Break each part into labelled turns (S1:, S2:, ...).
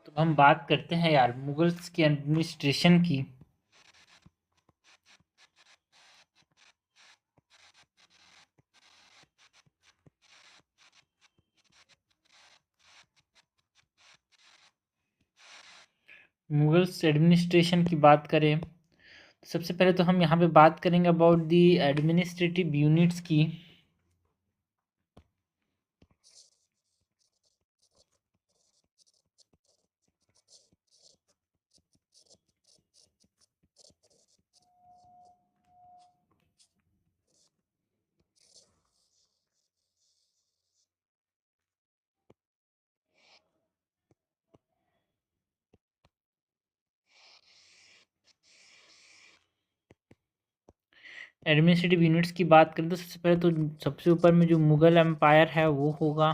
S1: तो हम बात करते हैं यार मुगल्स की एडमिनिस्ट्रेशन की। मुगल्स एडमिनिस्ट्रेशन की बात करें तो सबसे पहले तो हम यहाँ पे बात करेंगे अबाउट दी एडमिनिस्ट्रेटिव यूनिट्स की। एडमिनिस्ट्रेटिव यूनिट्स की बात करें तो सबसे पहले तो सबसे ऊपर में जो मुगल एम्पायर है वो होगा।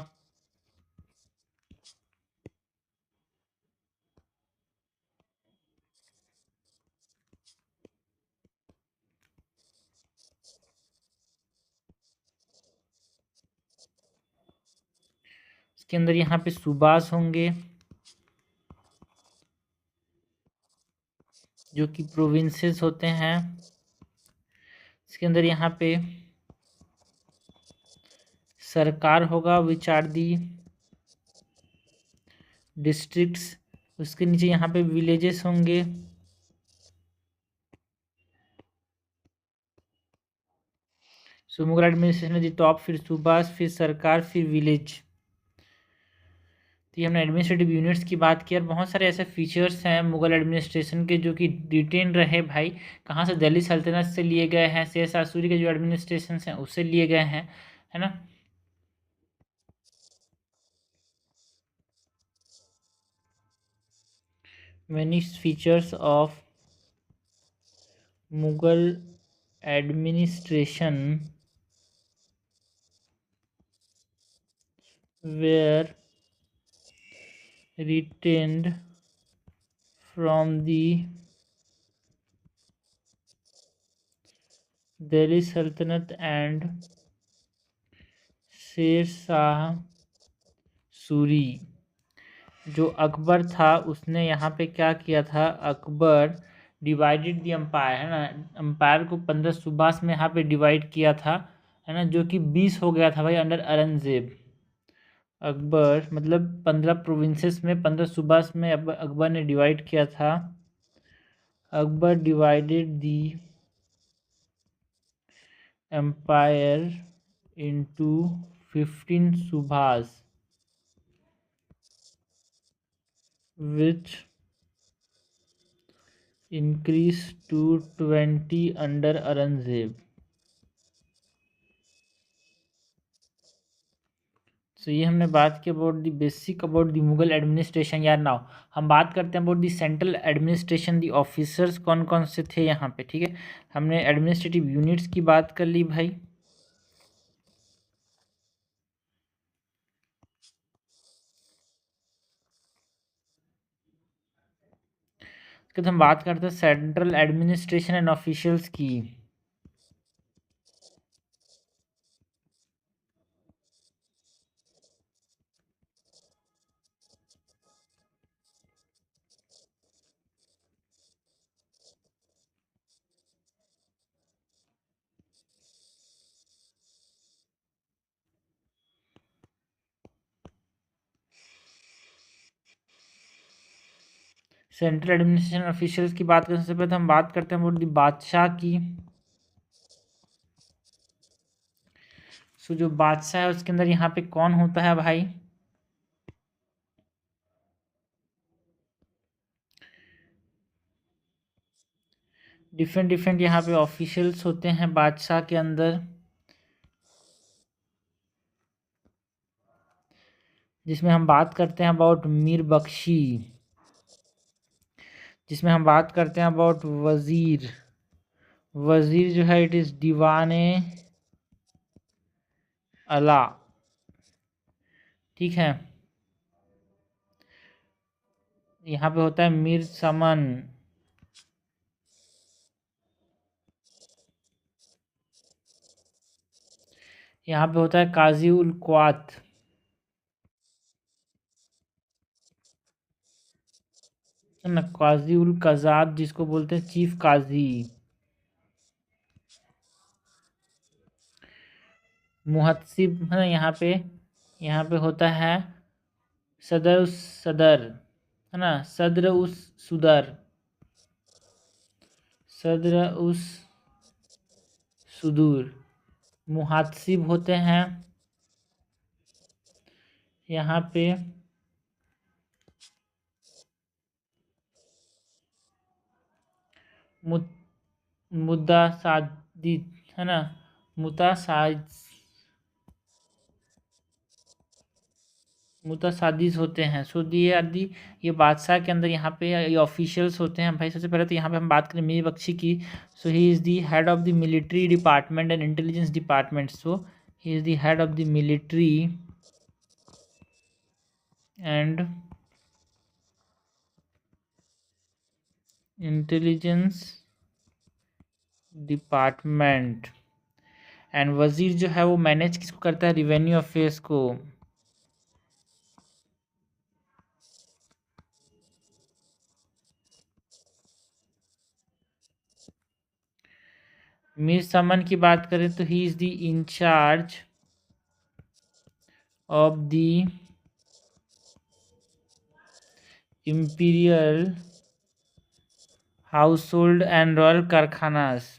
S1: इसके अंदर यहाँ पे सूबास होंगे जो कि प्रोविंसेस होते हैं। इसके अंदर यहाँ पे सरकार होगा विच आर दी डिस्ट्रिक्ट्स। उसके नीचे यहाँ पे विलेजेस होंगे। सो मुगल एडमिनिस्ट्रेशन दी टॉप, फिर सूबास, फिर सरकार, फिर विलेज। तो ये हमने एडमिनिस्ट्रेटिव यूनिट्स की बात की और बहुत सारे ऐसे फीचर्स हैं मुगल एडमिनिस्ट्रेशन के जो कि रिटेन रहे भाई। कहाँ से? दिल्ली सल्तनत से लिए गए हैं, शेर शाह सूरी के जो एडमिनिस्ट्रेशन हैं उससे लिए गए हैं, है ना। many features of Mughal administration were retained from the Delhi Sultanate and Sher Shah Suri. जो अकबर था उसने यहाँ पे क्या किया था? अकबर डिवाइडेड दी एम्पायर, है ना। एम्पायर को 15 सूबास में यहाँ पे डिवाइड किया था, है ना, जो कि 20 हो गया था भाई अंडर औरंगजेब। अकबर मतलब 15 प्रोविंसेस में 15 सूबास में अकबर ने डिवाइड किया था। Akbar divided the empire into 15 subas which increased to 20 under Aurangzeb. So ये हमने बात की about the basic about the Mughal administration. यार नाउ हम बात करते हैं about the central administration. The officers कौन कौन से थे यहाँ पे, ठीक है। हमने एडमिनिस्ट्रेटिव यूनिट्स की बात कर ली भाई। उसके बाद हम बात करते हैं सेंट्रल एडमिनिस्ट्रेशन एंड ऑफिशियल्स की। सेंट्रल एडमिनिस्ट्रेशन ऑफिशियल्स की बात करने से पहले हम बात करते हैं अबाउट दी बादशाह की। सो जो बादशाह है उसके अंदर यहाँ पे कौन होता है भाई? डिफरेंट डिफरेंट यहाँ पे ऑफिशियल्स होते हैं बादशाह के अंदर, जिसमें हम बात करते हैं अबाउट मीर बख्शी, जिसमें हम बात करते हैं अबाउट वज़ीर। वज़ीर जो है इट इज़ दीवाने अला, ठीक है। यहाँ पे होता है मीर समन। यहाँ पे होता है काजी उल क्वात। है ना, काजी उल कजात जिसको बोलते हैं चीफ काजी। मुहत्सिब है ना, यहाँ पे होता है सदर उस सदर, है ना, सदर उस सुदर, सदर उस सुदूर। मुहातसिब होते हैं यहाँ पे मुद्दा सादिद, है ना, मुतासाद मुतासादिस होते हैं। सो ये आदि ये बादशाह के अंदर यहाँ पे ये ऑफिशियल्स होते हैं भाई। सबसे पहले तो यहाँ पे हम बात करें मीर बख्शी की। So he is the head of the military department and intelligence department. So he is the head of the military and intelligence department. And wazir जो है वो मैनेज किसको करता है, रिवेन्यू अफेयर्स को। मीर समन की बात करें तो he is the incharge of the imperial household and royal karkhanas.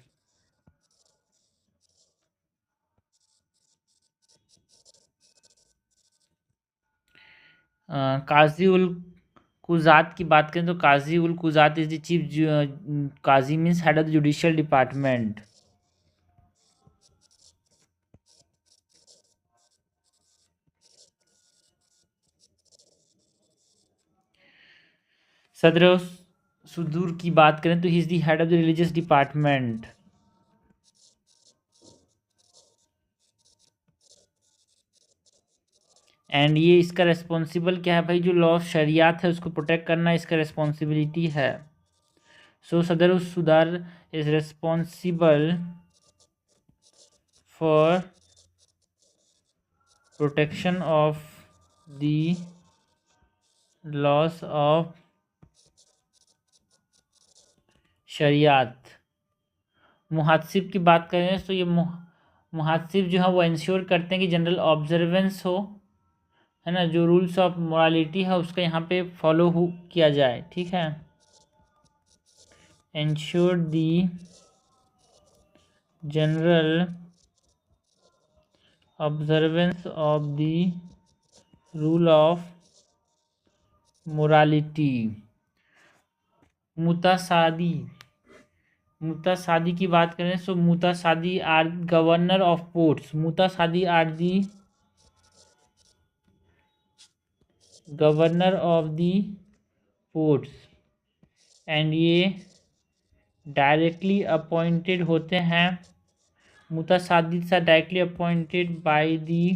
S1: Qazi ul Quzat की बात करें तो Qazi ul Quzat is the chief, Qazi means head of the judicial department. Sadr Sudur की बात करें तो he is the head of the religious department. And ये इसका रेस्पॉन्सिबल क्या है भाई, जो लॉ ऑफ शरियात है उसको प्रोटेक्ट करना इसका रेस्पॉन्सिबिलिटी है। So Sadr Sudur is responsible for protection of the laws of Shariat. Muhtasib की बात करें तो ये मुहासिब जो है वो इंश्योर करते हैं कि जनरल ऑब्जर्वेंस हो, है ना, जो रूल्स ऑफ मोरालिटी है उसका यहाँ पे फॉलो हो किया जाए। ठीक है, ensure the general observance of the rule of morality. Mutasaddi, Mutasaddi की बात करें तो Mutasaddi are governor of ports. Mutasaddi are the governor of the ports and ये डायरेक्टली अपॉइंटेड होते हैं, मुतासादिद सा directly appointed by the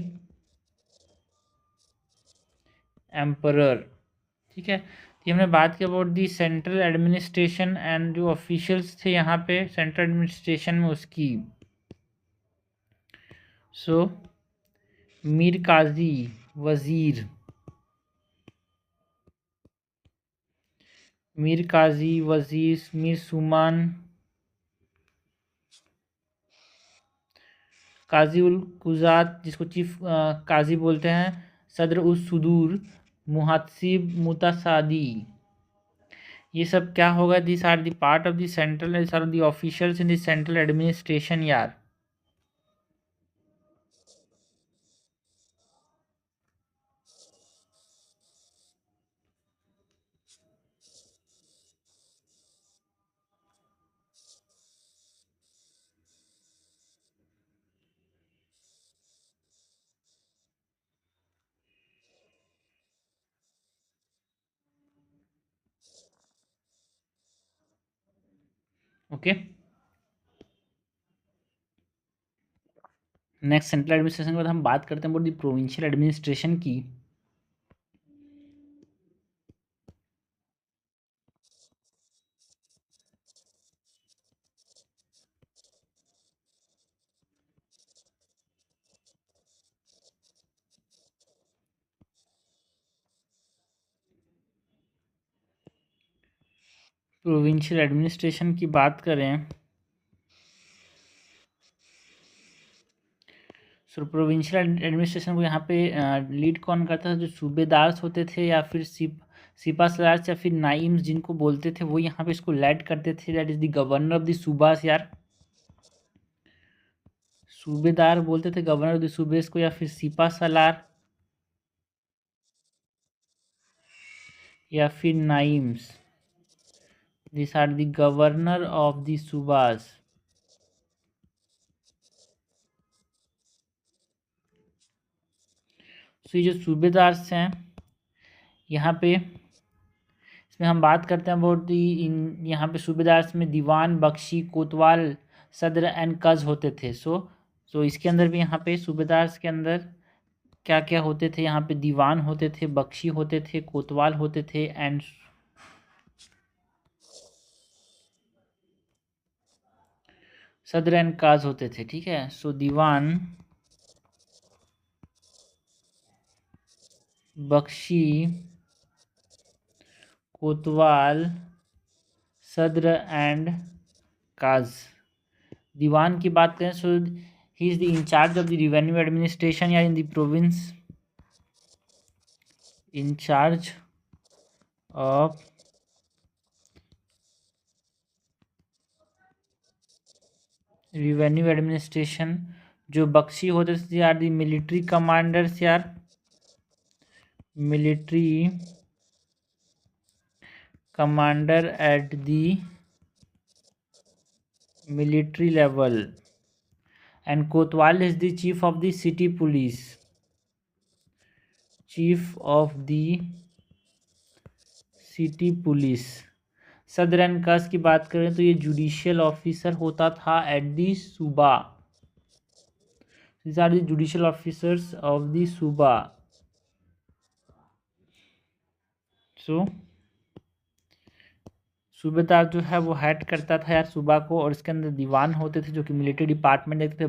S1: emperor. ठीक है, ये हमने बात की about the central administration and जो ऑफिशियल्स थे यहाँ पे सेंट्रल एडमिनिस्ट्रेशन में उसकी। सो मीर काजी वजीर, मीर काजी वजीर, मीर सुमान, काजी उल कुजात जिसको चीफ काजी बोलते हैं, सदर उस सुदूर, मुहत्सिब, मुतासादी। ये सब क्या होगा, this are the part of the central, this are the officials in the central administration यार। ओके, नेक्स्ट सेंट्रल एडमिनिस्ट्रेशन के बाद हम बात करते हैं अबाउट द प्रोविंशियल एडमिनिस्ट्रेशन की। प्रोविंशियल एडमिनिस्ट्रेशन की बात करें, सो प्रोविंशियल एडमिनिस्ट्रेशन को यहाँ पे लीड कौन करता था? जो सूबेदार होते थे या फिर सिपा सलार या फिर नाइम्स जिनको बोलते थे, वो यहाँ पे इसको लीड करते थे। That is the governor of the subas यार। सूबेदार बोलते थे गवर्नर ऑफ द सूबेस को, या फिर सिपा सलार या फिर नाइम्स। This are the governor of the subas. So ये जो सूबेदार हैं यहाँ पे, इसमें हम बात करते हैं अबाउट इन यहाँ पे सूबेदार में दीवान, बख्शी, कोतवाल, सदर एंड कज होते थे। सो इसके अंदर भी यहाँ पे सूबेदार के अंदर क्या क्या होते थे? यहाँ पे दीवान होते थे, बख्शी होते थे, कोतवाल होते थे एंड सदर एंड काज होते थे। ठीक है, सो दीवान, बख्शी, कोतवाल, सदर एंड काज। दीवान की बात करें, so he is the incharge of the revenue administration या in the province, incharge of revenue administration. जो बख्शी होते थे आर दी मिलिट्री कमांडर्स यार, military commander at the military level. And Kotwal is the chief of the city police, chief of the city police. Sadr and कस की बात करें तो ये जुडिशियल ऑफिसर होता था एट दी सूबा। These are the judicial officers of the सूबा। सो सूबेदार जो है वो हेड करता था यार सूबा को, और इसके अंदर दीवान होते थे जो कि मिलिट्री डिपार्टमेंट देखते थे,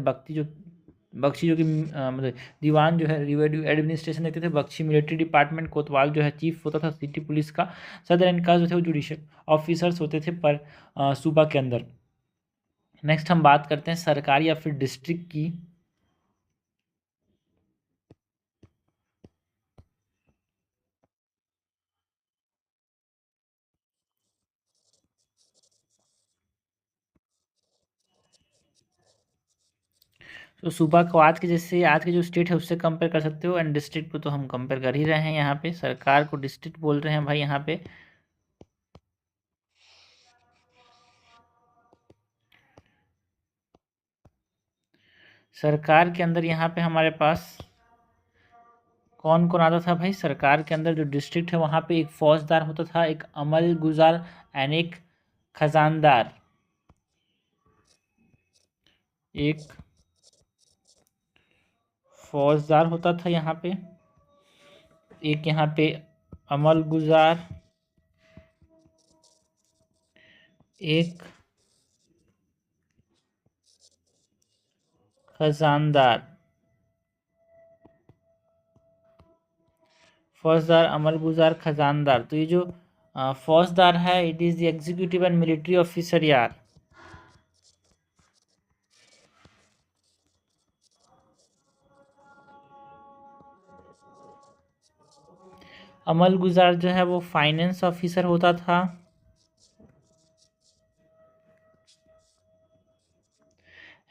S1: बख्शी जो कि मतलब दीवान जो है रेवेन्यू एडमिनिस्ट्रेशन देखते थे, बख्शी मिलिट्री डिपार्टमेंट, कोतवाल जो है चीफ होता था सिटी पुलिस का, सदर एंड काज जो थे वो जुडिशियल ऑफिसर्स होते थे पर सूबा के अंदर। नेक्स्ट हम बात करते हैं सरकार या फिर डिस्ट्रिक्ट की। तो सूबा को आज के जैसे आज के जो स्टेट है उससे कंपेयर कर सकते हो, एंड डिस्ट्रिक्ट को तो हम कंपेयर कर ही रहे हैं। यहाँ पे सरकार को डिस्ट्रिक्ट बोल रहे हैं भाई। यहाँ पे सरकार के अंदर यहाँ पे हमारे पास कौन कौन आता था भाई? सरकार के अंदर जो डिस्ट्रिक्ट है वहाँ पे एक फौजदार होता था, एक अमल गुजार एंड एक खजानदार। एक फौजदार होता था यहाँ पे, एक यहाँ पे अमल गुजार, एक खजानदार। फौजदार, अमल गुजार, खजानदार। तो ये जो फौजदार है it is the executive and military officer यार। अमल गुजार जो है वो फाइनेंस ऑफिसर होता था,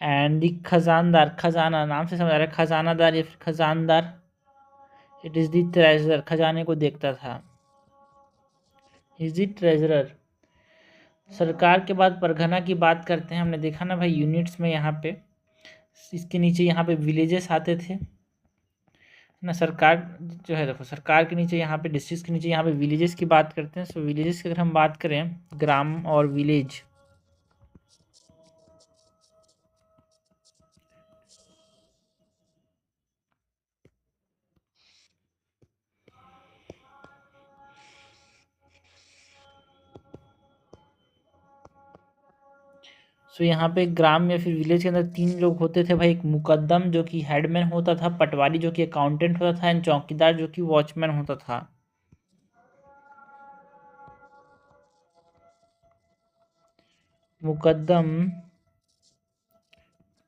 S1: एंड द खजानदार, खजाना नाम से समझ आ रहा है, खजानादार या फिर खजानदार, इट इज़ द ट्रेजरर, खजाने को देखता था, इज द ट्रेजरर। सरकार के बाद परगना की बात करते हैं। हमने देखा ना भाई यूनिट्स में, यहाँ पे इसके नीचे यहाँ पे विलेजेस आते थे ना। सरकार जो है देखो, सरकार के नीचे यहाँ पे डिस्ट्रिक्ट के नीचे यहाँ पे विलेजेस की बात करते हैं। सो विलेजेस की अगर हम बात करें, ग्राम और विलेज, सो यहाँ पे ग्राम या फिर विलेज के अंदर 3 लोग होते थे भाई। एक मुकद्दम जो कि हेडमैन होता था, पटवारी जो कि अकाउंटेंट होता था, एंड चौकीदार जो कि वॉचमैन होता था। मुकद्दम,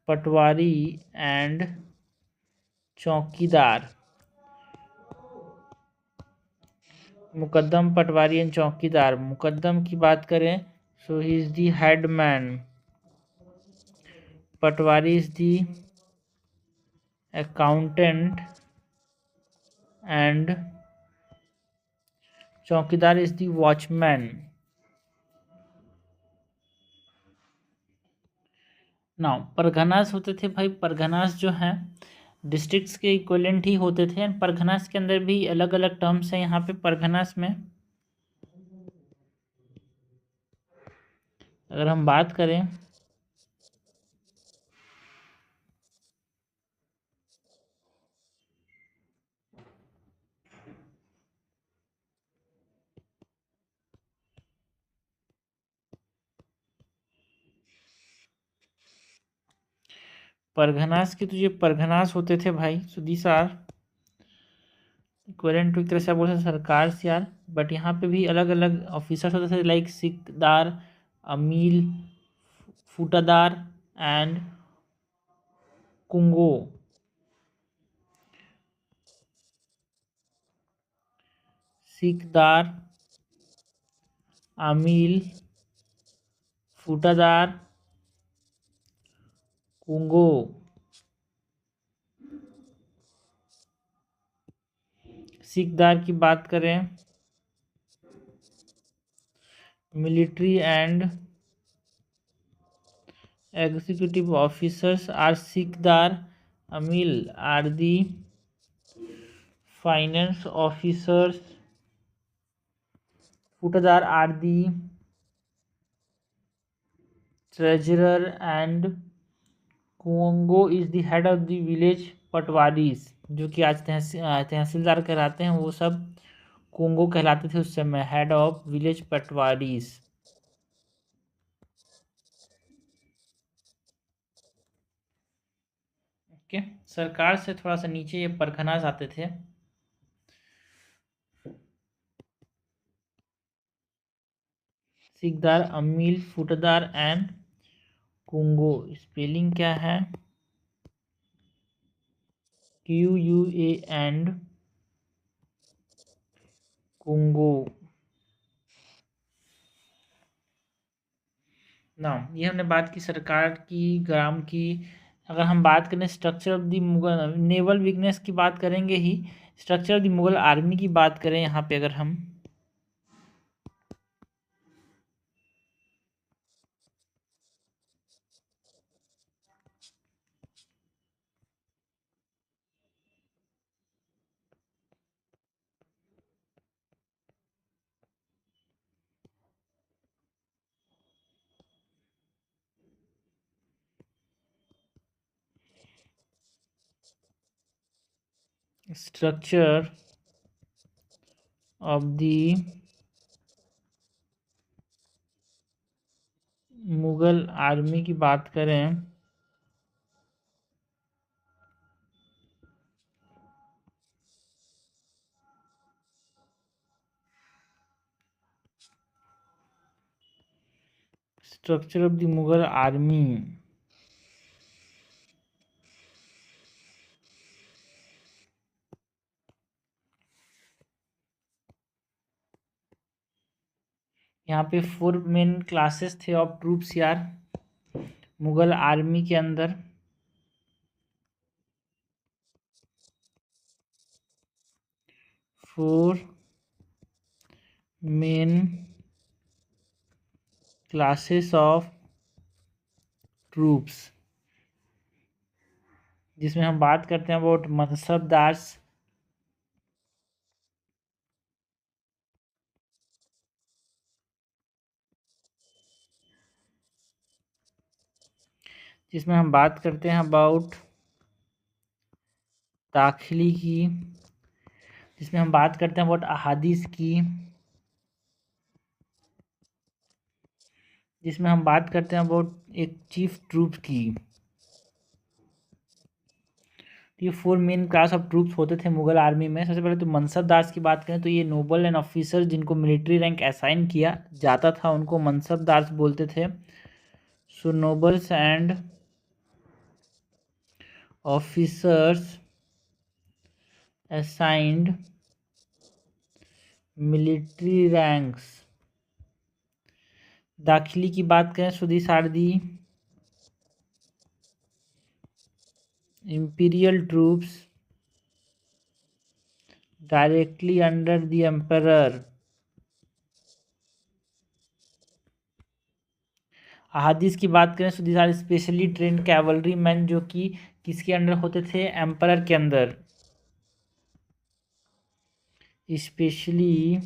S1: पटवारी एंड चौकीदार। मुकद्दम, पटवारी एंड चौकीदार। मुकद्दम की बात करें so he is the headman, patwari is the accountant and chowkidar is the watchman. Now parganas होते थे भाई, परगनास जो हैं डिस्ट्रिक्ट्स के इक्विवेलेंट ही होते थे। एंड परगनास के अंदर भी अलग अलग टर्म्स हैं यहाँ पे परगनास में। अगर हम बात करें परगनास के, तो ये परगनास होते थे भाई, सो दीस आर इक्विवेलेंट टू, एक तरह से आप बोल सकते सरकार से यार। बट यहाँ पे भी अलग अलग ऑफिसर्स होते थे लाइक सिकदार, अमील, फूटादार एंड कुंगो। सिकदार, अमील, फूटादार, कुंगो। सिकदार की बात करें, military and executive officers are Sikdar, Amil are the finance officers, Fotadar are the treasurer and Qanungo is the head of the village patwaris, जो कि आज तहसीलदार कहलाते हैं, वो सब कुंगो कहलाते थे उस समय, हेड ऑफ विलेज पटवारीज। ओके, सरकार से थोड़ा सा नीचे ये परखनास आते थे। सिकदार, अमील, फूटादार एंड कुंगो। स्पेलिंग क्या है? QUA and Qanungo. ना ये हमने बात की सरकार की, ग्राम की। अगर हम बात करें structure of the Mughal naval weakness की बात करेंगे ही, structure of the Mughal army की बात करें यहाँ पे अगर हम, structure of the Mughal army की बात करें structure of the Mughal army, यहाँ पे 4 मेन क्लासेस थे ऑफ ट्रूप्स यार मुगल आर्मी के अंदर। Four main classes of troops, जिसमें हम बात करते हैं अबाउट मनसबदार्स, जिसमें हम बात करते हैं अबाउट दाखिली की, जिसमें हम बात करते हैं अबाउट अहादीस की, जिसमें हम बात करते हैं अबाउट एक चीफ ट्रूप की। ये 4 मेन क्लास ऑफ ट्रूप्स होते थे मुगल आर्मी में। सबसे पहले तो मनसबदार्स की बात करें तो ये नोबल एंड ऑफिसर जिनको मिलिट्री रैंक असाइन किया जाता था उनको मनसबदार्स बोलते थे। So nobles and officers assigned military ranks. दाखिली की बात करें, so these are the imperial troops directly under the emperor. अहादीस की बात करें, so these are specially trained cavalry men जो कि किसके अंडर होते थे, एम्परर के अंदर. Specially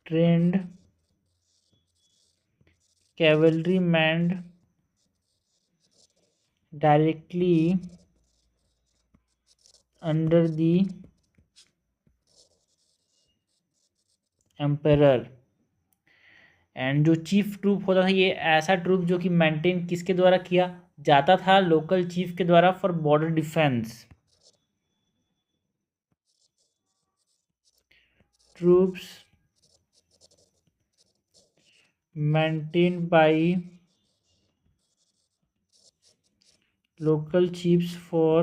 S1: trend cavalry men directly under the emperor. And जो चीफ ट्रूप होता था, ये ऐसा ट्रूप जो कि मेंटेन किसके द्वारा किया जाता था, लोकल चीफ के द्वारा, for border defence. Troops maintained by local chiefs for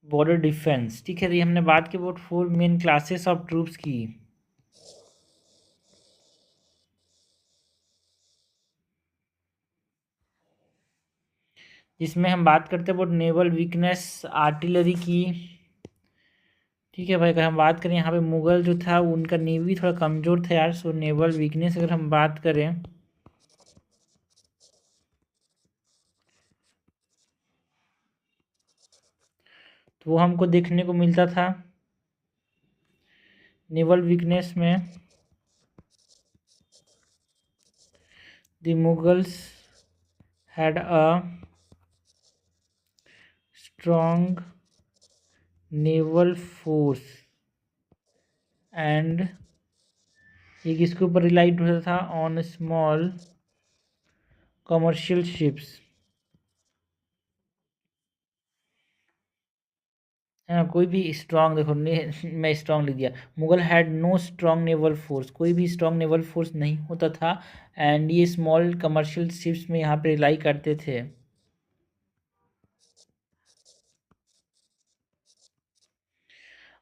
S1: border defence. ठीक है, तो ये हमने बात की about 4 main classes of troops की. जिसमें हम बात करते हैं अबाउट नेवल वीकनेस, आर्टिलरी की. ठीक है भाई, अगर हम बात करें यहाँ पे मुगल जो था उनका नेवी थोड़ा कमज़ोर था यार. सो नेवल वीकनेस अगर हम बात करें तो वो हमको देखने को मिलता था नेवल वीकनेस में. The Mughals had a strong naval force and ये किसके ऊपर रिलाइड होता था, ऑन स्मॉल कमर्शियल शिप्स. है ना, कोई भी स्ट्रॉन्ग, देखो मैं स्ट्रॉन्ग लिख दिया. Mughal had no strong naval force, कोई भी स्ट्रॉन्ग नेवल फोर्स नहीं होता था. एंड ये स्मॉल कमर्शियल शिप्स में यहाँ पे रिलाई करते थे.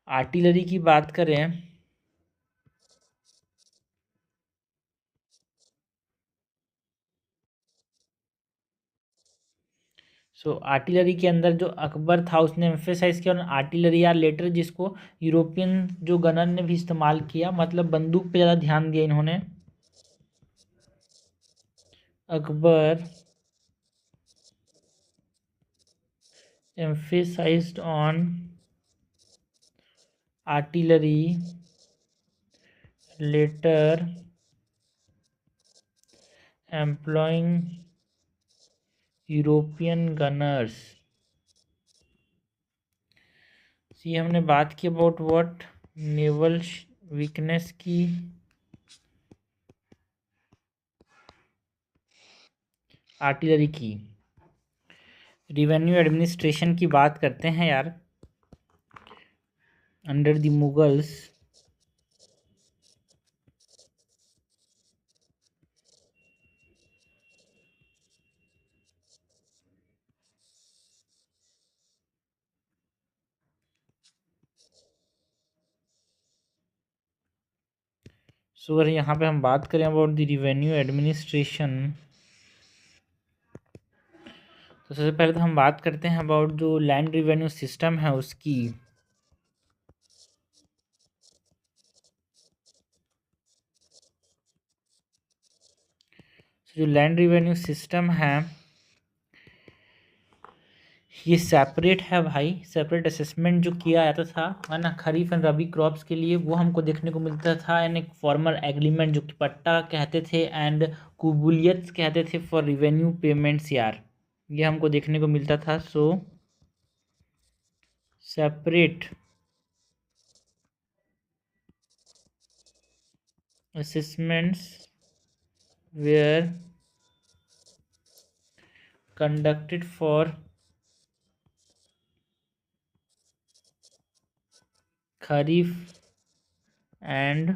S1: आर्टिलरी की बात करें सो आर्टिलरी के अंदर जो अकबर था उसने एम्फेसाइज किया आर्टिलरी, या लेटर जिसको यूरोपियन जो गनर ने भी इस्तेमाल किया, मतलब बंदूक पे ज़्यादा ध्यान दिया इन्होंने. Akbar emphasized on artillery, later employing European Gunners. ये हमने बात की अबाउट व्हाट, नेवल वीकनेस की. आर्टिलरी की. रिवेन्यू एडमिनिस्ट्रेशन की बात करते हैं यार. अंडर द मुगल्स सो अगर यहाँ पे हम बात करें अबाउट द रिवेन्यू एडमिनिस्ट्रेशन, तो सबसे पहले तो हम बात करते हैं अबाउट जो लैंड रिवेन्यू सिस्टम है उसकी. जो लैंड रिवेन्यू सिस्टम है ये सेपरेट है भाई. सेपरेट असेसमेंट जो किया जाता था, है ना, खरीफ एंड रबी क्रॉप्स के लिए, वो हमको देखने को मिलता था. एंड एक फॉर्मल एग्रीमेंट जो कि पट्टा कहते थे एंड कुबूलियत कहते थे फॉर रिवेन्यू पेमेंट्स यार, ये हमको देखने को मिलता था. So separate assessments were conducted for Kharif and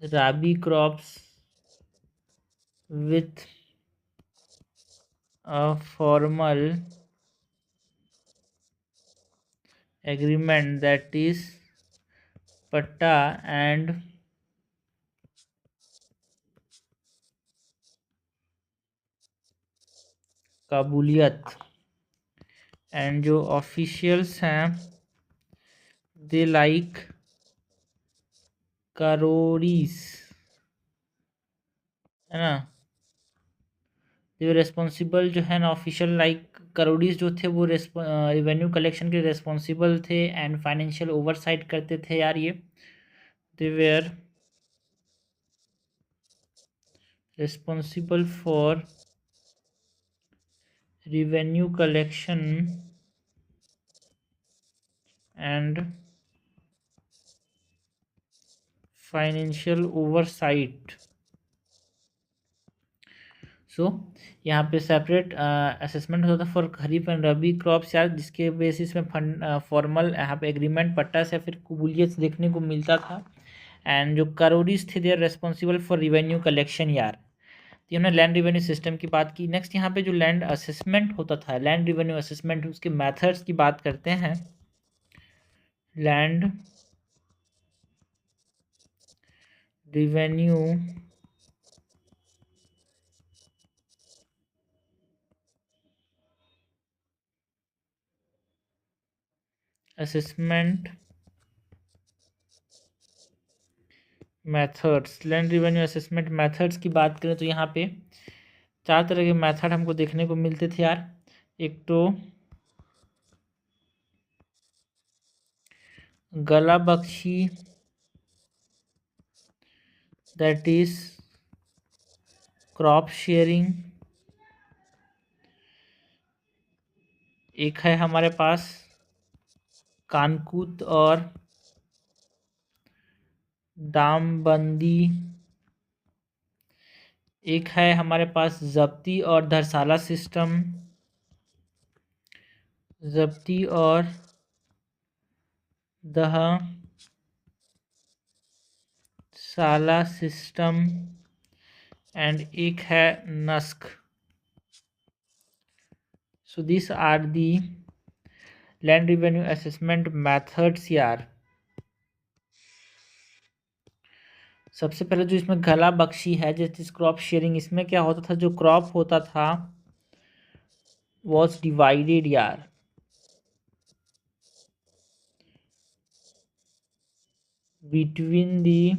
S1: Rabi crops with a formal agreement, that is patta and kabuliyat. And जो ऑफिशियल्स हैं दे लाइक करोड़ीज, है ना, जो रेस्पॉन्सिबल जो है ना ऑफिशियल लाइक करोड़ीज जो थे वो रेवेन्यू कलेक्शन के रेस्पॉन्सिबल थे एंड फाइनेंशियल ओवरसाइट करते थे यार। ये they were responsible for revenue collection and financial oversight। So यहाँ पे सेपरेट असेसमेंट होता था for Kharif and Rabi crops यार, जिसके बेसिस में फंड फॉर्मल यहाँ पे एग्रीमेंट पट्टा से फिर कबूलियत देखने को मिलता था। एंड जो करोड़ीज थे they are responsible for revenue collection यार। तो हमने लैंड रिवेन्यू सिस्टम की बात की। नेक्स्ट यहाँ पे जो लैंड असेसमेंट होता था, लैंड रिवेन्यू असेसमेंट, उसके मेथड्स की बात करते हैं। Land revenue assessment methods. Land revenue assessment methods की बात करें तो यहाँ पे 4 तरह के मेथड हमको देखने को मिलते थे यार। एक तो गला बख्शी, दैट इज क्रॉप शेयरिंग। एक है हमारे पास कानकूत और दामबंदी। एक है हमारे पास जब्ती और धरसाला सिस्टम। जब्ती और दहसाला सिस्टम। एंड एक है Nasq. So this are the land revenue assessment methods यार। सबसे पहले जो इसमें गला बख्शी है जैसे क्रॉप शेयरिंग, इसमें क्या होता था, जो क्रॉप होता था वॉज डिवाइडेड यार। Between the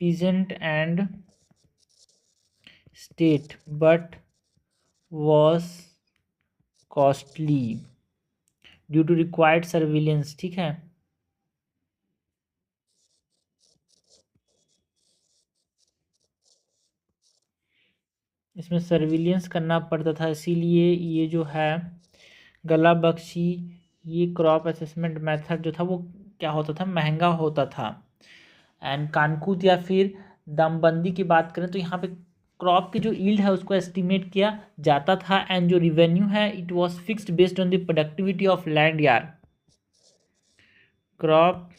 S1: peasant and state but was costly due to required surveillance। ठीक है, इसमें सर्विलियंस करना पड़ता था, इसीलिए ये जो है गला बख्शी, ये क्रॉप असेसमेंट मेथड जो था वो क्या होता था, महंगा होता था। एंड कानकूत या फिर दमबंदी की बात करें तो यहाँ पे क्रॉप की जो ईल्ड है उसको एस्टिमेट किया जाता था एंड जो रिवेन्यू है it was fixed based on the productivity of land यार। Crop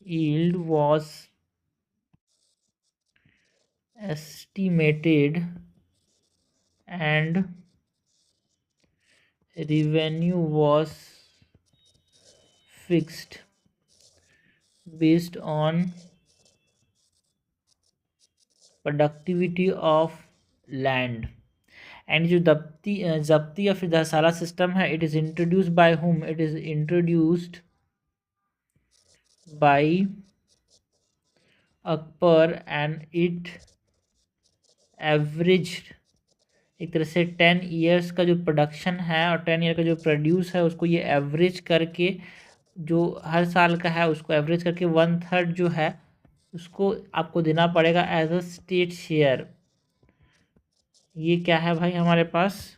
S1: yield was estimated and revenue was fixed based on productivity of land। And जो जब्ती या फिर दहसाला सिस्टम है, it is introduced by um, it is introduced by Akbar and it averaged, एक तरह से 10 years का जो प्रोडक्शन है और 10 ईयर का जो प्रोड्यूस है उसको ये एवरेज करके, जो हर साल का है उसको एवरेज करके 1/3 जो है उसको आपको देना पड़ेगा एज अ स्टेट शेयर। ये क्या है भाई हमारे पास,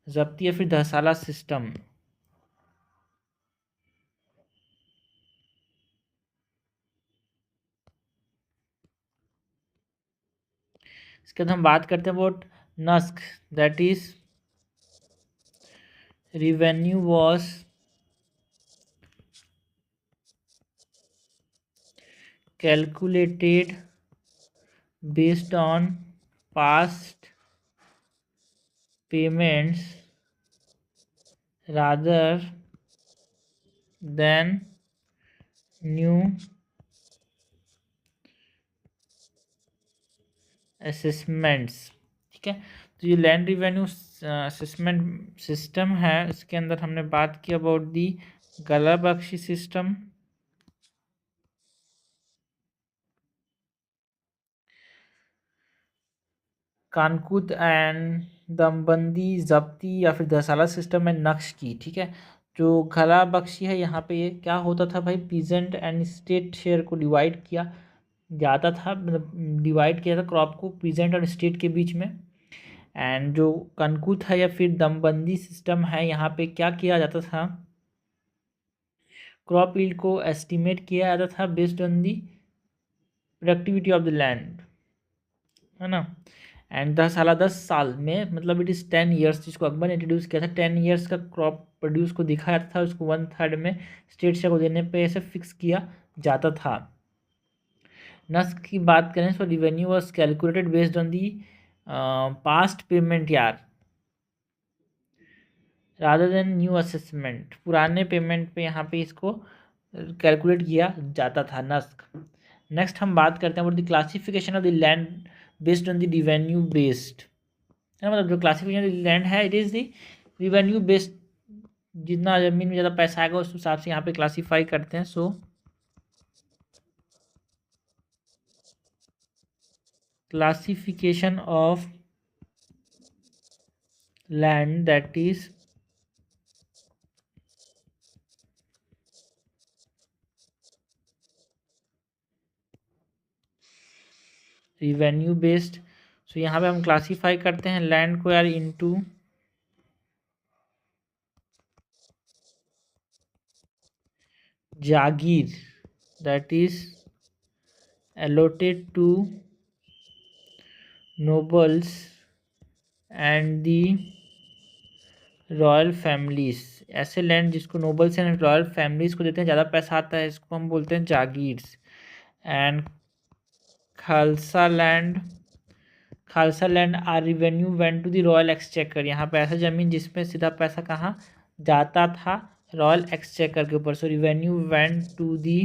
S1: जब्ती या फिर दहसाला सिस्टम। इसके बाद हम बात करते हैं about Nasq, that is revenue was calculated based on past payments rather than new assessments। ठीक है, तो ये लैंड रिवेन्यू असेसमेंट सिस्टम है, इसके अंदर हमने बात की अबाउट दी गलाबख्शी सिस्टम, कानकुद एंड दमबंदी जब्ती या फिर दसाला सिस्टम में नक्श की। ठीक है, जो गला बख्शी है यहाँ पे ये क्या होता था भाई, पीजेंट एंड स्टेट शेयर को डिवाइड किया जाता था, मतलब डिवाइड किया था क्रॉप को पीजेंट और स्टेट के बीच में। एंड जो कनकुत है या फिर दमबंदी सिस्टम है, यहाँ पे क्या किया जाता था, क्रॉप यील्ड को एस्टिमेट किया जाता था based on the productivity of the land, है ना। एंड 10 साल में, मतलब इट इज़ 10 ईयर्स, जिसको अकबर ने इंट्रोड्यूस किया था, 10 ईयर्स का क्रॉप प्रोड्यूस को दिखाया था, उसको 1/3 में स्टेट शेयर को देने पे ऐसे फिक्स किया जाता था। नस्क की बात करें तो revenue was calculated based on the past payment यार, रादर देन न्यू असेसमेंट, पुराने पेमेंट पे यहाँ पे इसको कैलकुलेट किया जाता था नस्क। नेक्स्ट हम बात करते हैं the classification of the land based on the revenue based, है ना, मतलब जो क्लासिफिकेशन लैंड है it is the revenue based, जितना ज़मीन में ज़्यादा पैसा आएगा उस हिसाब से यहाँ पे क्लासीफाई करते हैं। So classification of land that is revenue based. So यहाँ पे हम क्लासीफाई करते हैं लैंड को यार into jagir that is allotted to nobles and the royal families, ऐसे लैंड जिसको नोबल्स एंड रॉयल फैमिलीज को देते हैं, ज़्यादा पैसा आता है, इसको हम बोलते हैं jagirs. And Khalsa land, Khalsa land are revenue went to the royal exchequer, यहाँ पे ऐसा ज़मीन जिसमें सीधा पैसा कहाँ जाता था, रॉयल एक्सचेकर के ऊपर। So revenue went to the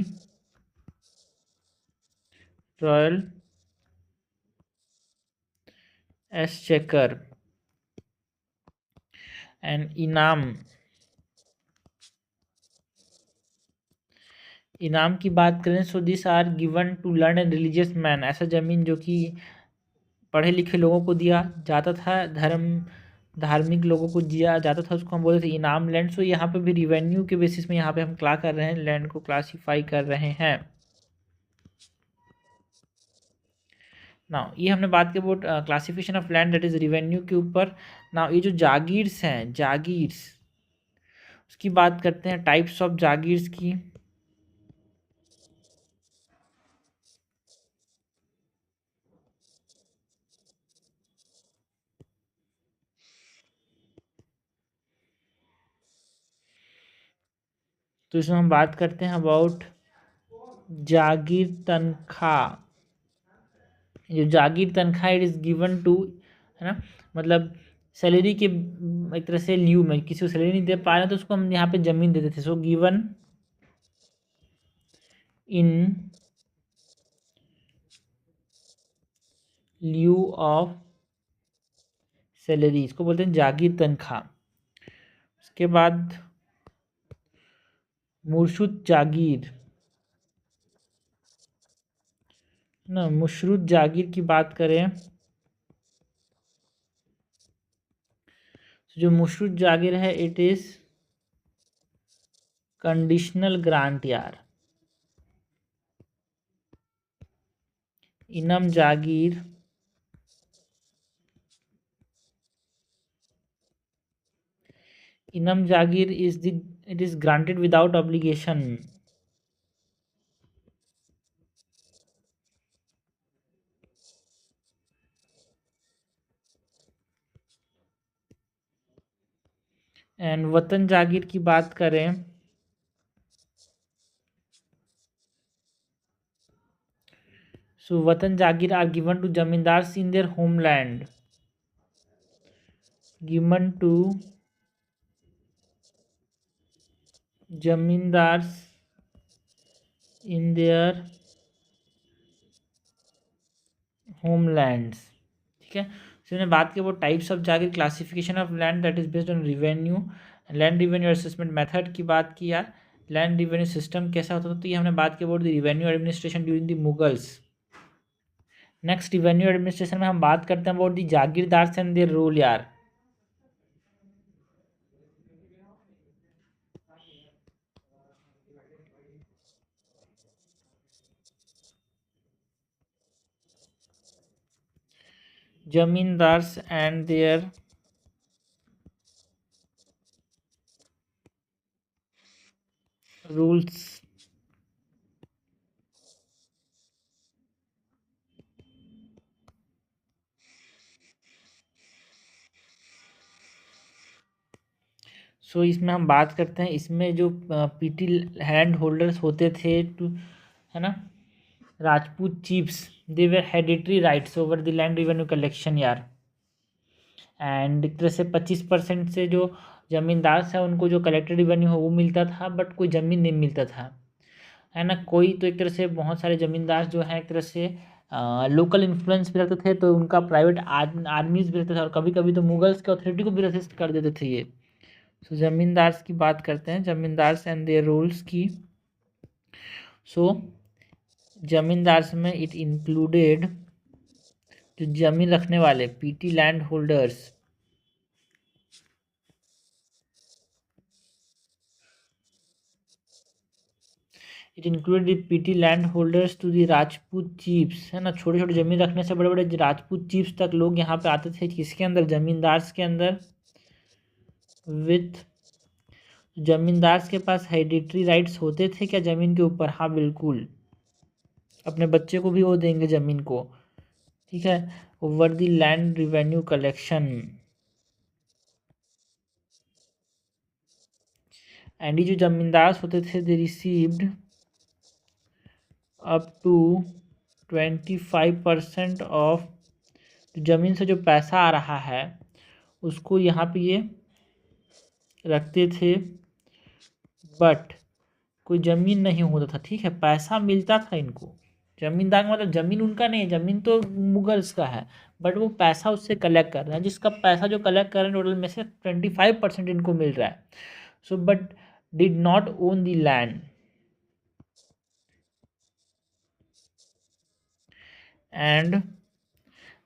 S1: royal exchequer. And इनाम, इनाम की बात करें so this are given to learn and religious man, ऐसा ज़मीन जो कि पढ़े लिखे लोगों को दिया जाता था, धार्मिक लोगों को दिया जाता था, उसको हम बोलते थे इनाम लैंड। सो यहाँ पे भी रिवेन्यू के बेसिस में यहाँ पे हम क्या कर रहे हैं, लैंड को क्लासीफाई कर रहे हैं। नाउ ये हमने बात की about classification of land that is revenue के ऊपर। नाउ ये जो जागीर्स हैं, जागीर्स, उसकी बात करते हैं, टाइप्स ऑफ जागीर्स की। तो इसमें हम बात करते हैं अबाउट जागीर तनख्वाह। जो जागीर तनख्वाह इट इज़ गिवन टू, है ना, मतलब सैलरी के एक तरह से ल्यू में, किसी को सैलरी नहीं दे पा रहे तो उसको हम यहाँ पे ज़मीन देते थे। So given in lieu of salary, इसको बोलते हैं जागीर तनख्वाह। उसके बाद मुर्शुद जागीर, ना मुशरुद जागीर की बात करें, जो मुशरुद जागीर है इट इज़ कंडीशनल ग्रांट यार। Inam jagir, inam jagir is the, it is granted without obligation. And वतन जागीर की बात करें so watan jagir are given to zamindars in their homeland, given to zamindars in their homelands. ठीक है, सो मैंने बात की वो types of jagir, classification of land that is based on revenue, land revenue assessment method की बात की यार, लैंड रिवेन्यू सिस्टम कैसा होता था, तो ये हमने बात की about the revenue administration during the Mughals. Next revenue administration में हम बात करते हैं about the jagirdars and their rule यार। Zamindars and their rules. So इसमें हम बात करते हैं, इसमें जो पीटी हैंड होल्डर्स होते थे टू, है ना, Rajput chiefs, they were hereditary rights over the land revenue collection यार। एंड एक तरह से 25% से जो जमींदार है उनको जो कलेक्टेड रिवेन्यू है वो मिलता था, बट कोई ज़मीन नहीं मिलता था, है ना। कोई तो एक तरह से बहुत सारे जमींदार जो हैं एक तरह से लोकल इन्फ्लुएंस भी रखते थे, तो उनका प्राइवेट आर्मीज भी रहते थे, और कभी कभी तो मुगल्स के अथॉरिटी को भी रेसिस्ट कर देते थे ये। सो जमींदार्स की बात करते हैं, जमींदार्स एंड देयर रूल्स की। सो जमींदार्स में इट इंक्लूडेड जो जमीन रखने वाले petty land holders, it included petty land holders to the Rajput chiefs, है ना। छोटे छोटे जमीन रखने से बड़े बड़े राजपूत चीफ्स तक लोग यहाँ पे आते थे, किसके अंदर, जमींदार्स के अंदर। विथ जमींदार्स के पास हेरिडिटरी राइट्स होते थे क्या जमीन के ऊपर? हाँ बिल्कुल, अपने बच्चे को भी वो देंगे जमीन को। ठीक है, over the land revenue collection. And ये जो जमींदार होते थे they received up to 25% of, जमीन से जो पैसा आ रहा है उसको यहाँ पे ये रखते थे, बट कोई ज़मीन नहीं होता था। ठीक है, पैसा मिलता था इनको, जमींदार का मतलब ज़मीन उनका नहीं है, ज़मीन तो मुगल्स का है, बट वो पैसा उससे कलेक्ट कर रहे हैं, जिसका पैसा जो कलेक्ट कर रहे हैं टोटल में से 25% इनको मिल रहा है। So but did not own the land, and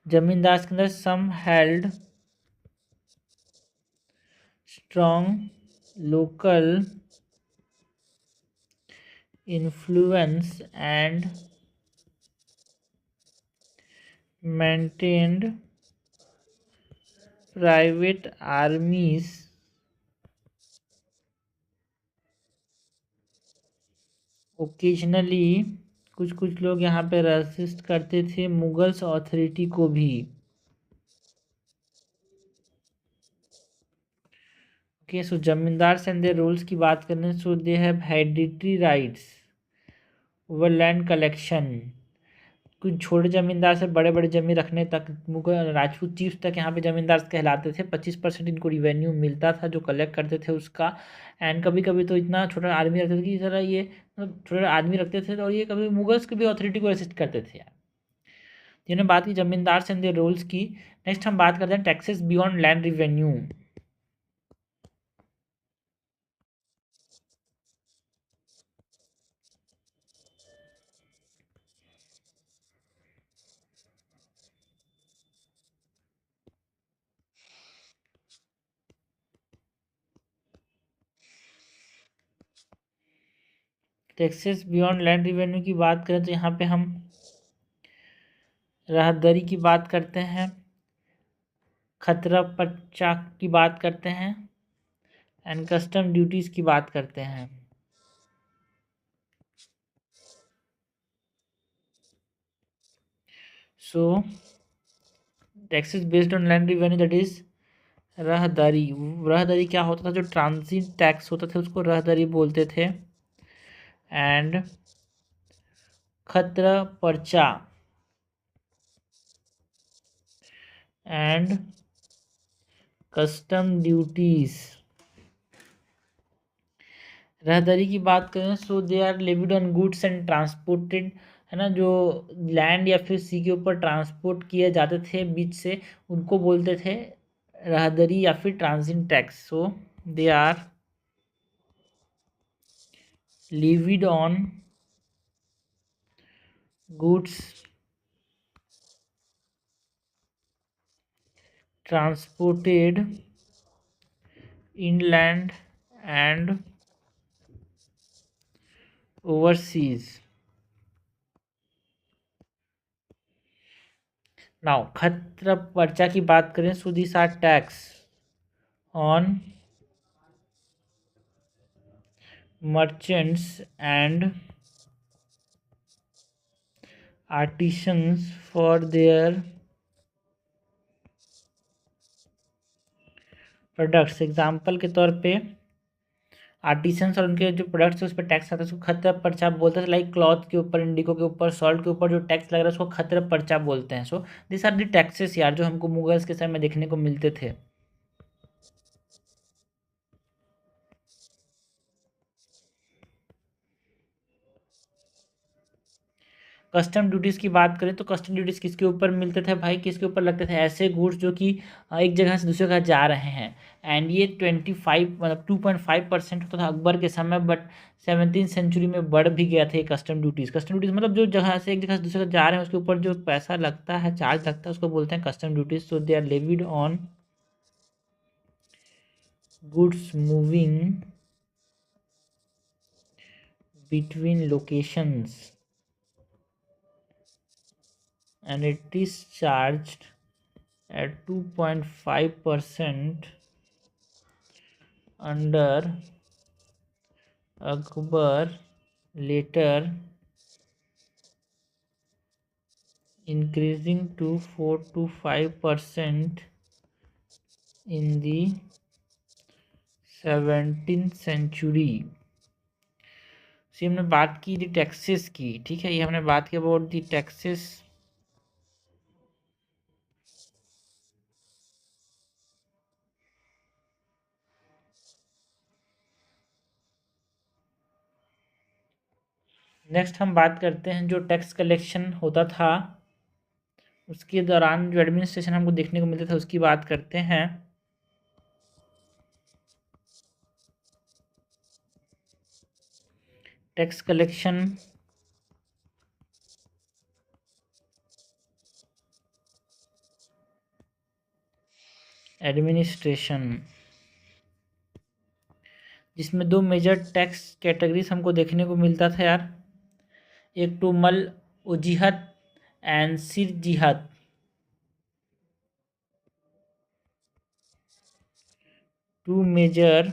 S1: जमींदार के अंदर some held strong local influence and maintained private armies occasionally. कुछ कुछ लोग यहाँ पे रेसिस्ट करते थे मुगल्स अथॉरिटी को भी। ओके, सो जमींदार एंड देयर रूल्स की बात करें, so they have hereditary rights over land collection. कुछ छोटे जमींदार से बड़े बड़े जमीन रखने तक, मुगल राजपूत चीफ्स तक यहाँ पे जमींदार कहलाते थे। 25% इनको रिवेन्यू मिलता था जो कलेक्ट करते थे उसका। एंड कभी कभी तो इतना छोटा आर्मी रखते थे कि जरा ये छोटे आदमी रखते थे, और ये कभी मुगल्स की भी अथॉरिटी को असिस्ट करते थे यार। जिन्होंने बात की जमींदार एंड देयर रूल्स की। नेक्स्ट हम बात करते हैं taxes beyond land revenue. Taxes beyond land revenue की बात करें तो यहाँ पे हम राहतदारी की बात करते हैं, खतरा पर्चा की बात करते हैं, एंड कस्टम ड्यूटीज़ की बात करते हैं। So taxes based on land revenue that is rahdari, रहदरी क्या होता था, जो ट्रांजिट टैक्स होता था उसको रहदरी बोलते थे। एंड खत्र पर्चा एंड कस्टम ड्यूटीज। रहदारी की बात करें so they are levied on goods and transported, है ना, जो लैंड या फिर सी के ऊपर ट्रांसपोर्ट किए जाते थे बीच से, उनको बोलते थे रहदरी या फिर transit tax. So they are levied on goods transported inland and overseas। Now खत्र पर्चा की बात करें so this are tax on merchants and artisans for their products. Example के तौर पे आर्टिसंस और उनके जो प्रोडक्ट्स है उस पर टैक्स आता है, उसको खत्र पर्चा बोलते हैं। लाइक क्लॉथ के ऊपर, इंडिको के ऊपर, सॉल्ट के ऊपर जो टैक्स लग रहा है उसको खत्र पर्चा बोलते हैं। So this are the taxes यार, जो हमको मुगल्स के समय में देखने को मिलते थे। कस्टम ड्यूटीज़ की बात करें तो कस्टम ड्यूटीज़ किसके ऊपर मिलते थे भाई, किसके ऊपर लगते थे, ऐसे गुड्स जो कि एक जगह से दूसरी जगह जा रहे हैं। एंड ये 25 मतलब 2.5% होता था अकबर के समय, बट 17th सेंचुरी में बढ़ भी गया था ये कस्टम ड्यूटीज़। कस्टम ड्यूटीज़ मतलब जो जगह से एक जगह से दूसरी जगह जा रहे हैं उसके ऊपर जो पैसा लगता है, चार्ज लगता है, उसको बोलते हैं custom duties. So they are levied on goods moving between locations and it is charged at 2.5% under Akbar, later increasing to 4 to 5% in the 17th century। सी हमने बात की थी टैक्सेस की, ठीक है, ये हमने बात की अबाउट दी टैक्सेस। नेक्स्ट हम बात करते हैं जो टैक्स कलेक्शन होता था उसके दौरान जो एडमिनिस्ट्रेशन हमको देखने को मिलता था उसकी बात करते हैं। टैक्स कलेक्शन एडमिनिस्ट्रेशन, जिसमें दो मेजर टैक्स कैटेगरीज हमको देखने को मिलता था यार। एक तो मल उजिहत एंड सिर जिहत। टू मेजर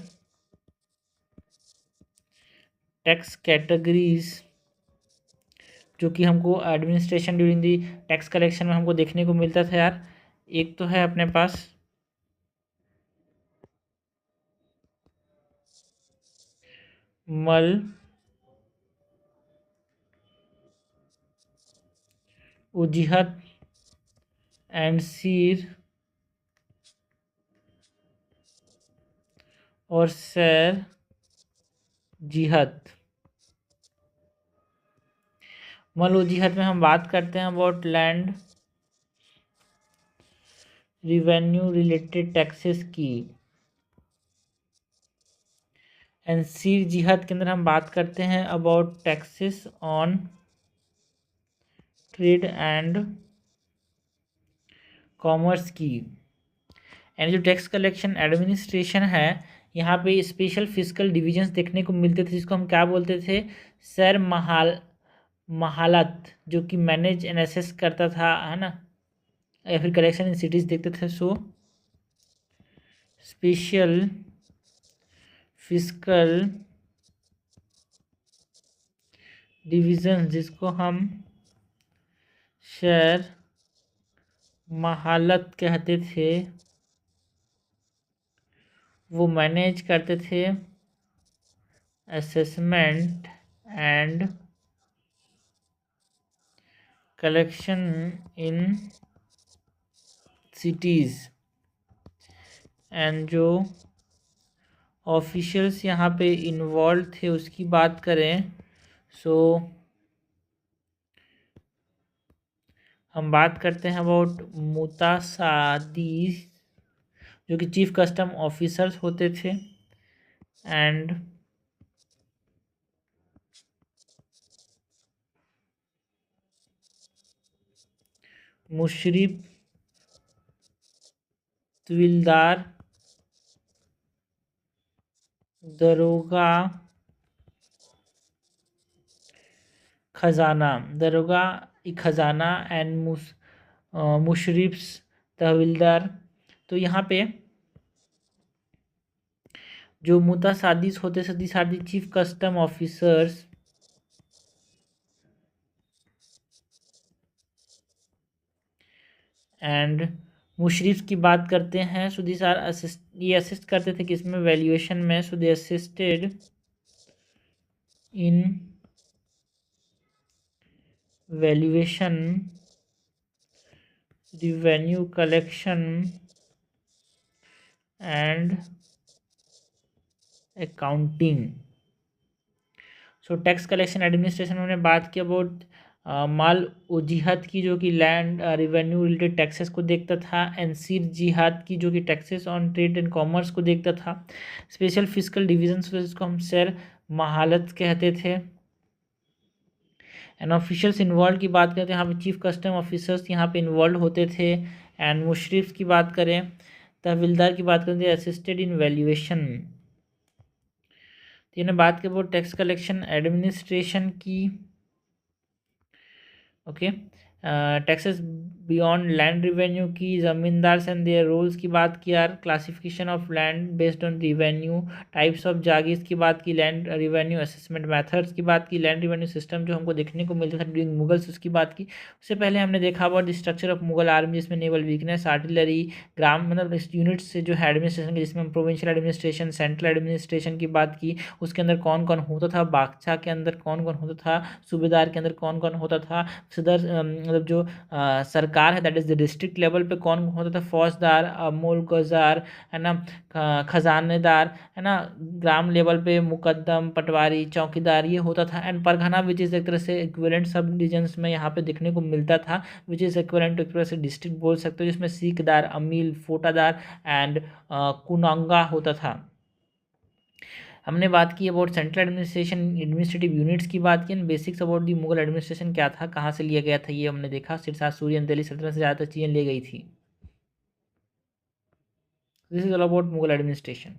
S1: टैक्स कैटेगरीज जो कि हमको administration during the tax collection में हमको देखने को मिलता था यार। एक तो है अपने पास मल उजिहत एंड सिर और सैर जिहत। मल उजिहत में हम बात करते हैं about land revenue related taxes की। एंड सिर जिहत के अंदर हम बात करते हैं about taxes on trade and commerce की। एंड जो टैक्स कलेक्शन एडमिनिस्ट्रेशन है यहाँ पे स्पेशल फिजिकल डिविजन्स देखने को मिलते थे जिसको हम क्या बोलते थे, सर महालत, जो कि मैनेज एंड एसेस करता था, है ना, या फिर कलेक्शन इन सिटीज देखते थे। सो स्पेशल फिजिकल डिविजन जिसको हम शहर महालत कहते थे, वो मैनेज करते थे assessment and collection in cities. And जो ऑफिशियल्स यहाँ पे इन्वॉल्व थे उसकी बात करें, सो हम बात करते हैं अबाउट मुतासादी, जो कि चीफ कस्टम ऑफिसर्स होते थे, एंड मुशरिफ, तविलदार, दरोगा, दरोगा खजाना एंड मुशरिफ्स, तहवीलदार। तो यहाँ पे जो मुतासादिस होते सादी चीफ कस्टम ऑफिसर्स एंड मुशरिफ की बात करते हैं, सो दिस आर ये असिस्ट करते थे किसमें, वैल्यूएशन में। So they assisted in valuation, revenue collection and accounting. So tax collection administration हमने बात की अबाउट माल जिहाद की, जो कि लैंड रेवेन्यू रिलेटेड टैक्सेस को देखता था। एनसीर जिहाद की, जो कि taxes on trade and commerce को देखता था। स्पेशल फिजिकल डिवीजन, जिसको हम सैर महालत कहते थे। एंड ऑफिशियल्स इन्वॉल्व की बात करते हैं, यहाँ पे चीफ कस्टम ऑफिसर्स यहाँ पे इन्वॉल्व होते थे। एंड मुशरिफ की बात करें, तहवीलदार की बात करें, असिस्टेड इन वैल्यूएशन। तो इन्हें बात करें टैक्स कलेक्शन एडमिनिस्ट्रेशन की। Okay, taxes beyond land revenue की, जमींदार एंड देयर रोल्स की बात की यार, classification of land based on revenue, types of jagir की बात की, लैंड रिवेन्यू असेसमेंट मेथड्स की बात की, लैंड रिवेन्यू सिस्टम जो हमको देखने को मिलता था ड्यूरिंग मुगल्स उसकी बात की। उससे पहले हमने देखा about the structure of Mughal army, जिसमें नेवल वीकनेस, आर्टिलरी, ग्राम मतलब यूनिट्स से जो है एडमिनिस्ट्रेशन की, जिसमें हम प्रोविंशियल एडमिनिस्ट्रेशन, सेंट्रल एडमिनिस्ट्रेशन की बात की। उसके अंदर कौन कौन होता था, बादशाह के अंदर कौन कौन होता था, सूबेदार के अंदर कौन कौन होता था, सदर मतलब जो सरकार है that is the district level पे कौन होता था, फौजदार, मोलगजार, है ना, खजानेदार, है ना, ग्राम लेवल पे मुकद्दम, पटवारी, चौकीदार, ये होता था। एंड परगना विच इज़ एक तरह से इक्विवेलेंट सब डिवीजन्स में यहाँ पे देखने को मिलता था, विच इज़ इक्विवेलेंट एक तरह से डिस्ट्रिक्ट बोल सकते हो, जिसमें सीकदार, अमील, फोटादार एंड कुनांगा होता था। हमने बात की about central administration, administrative units की बात की, basics about the Mughal administration क्या था, कहाँ से लिया गया था, ये हमने देखा। सिरसा, सूर्य, दिल्ली सल्तनत से ज़्यादातर चीज़ें ली गई थी। This is all about Mughal administration.